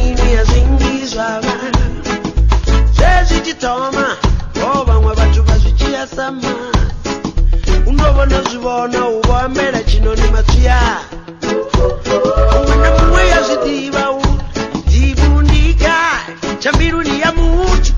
mini yazingizwa vanhu zvezvichitoma vamwe vantu vazvichiyasama undovona zvivona uvoambera chino nematsviya umwe namumwe yazvidiva ndivundika chambiruni yamuti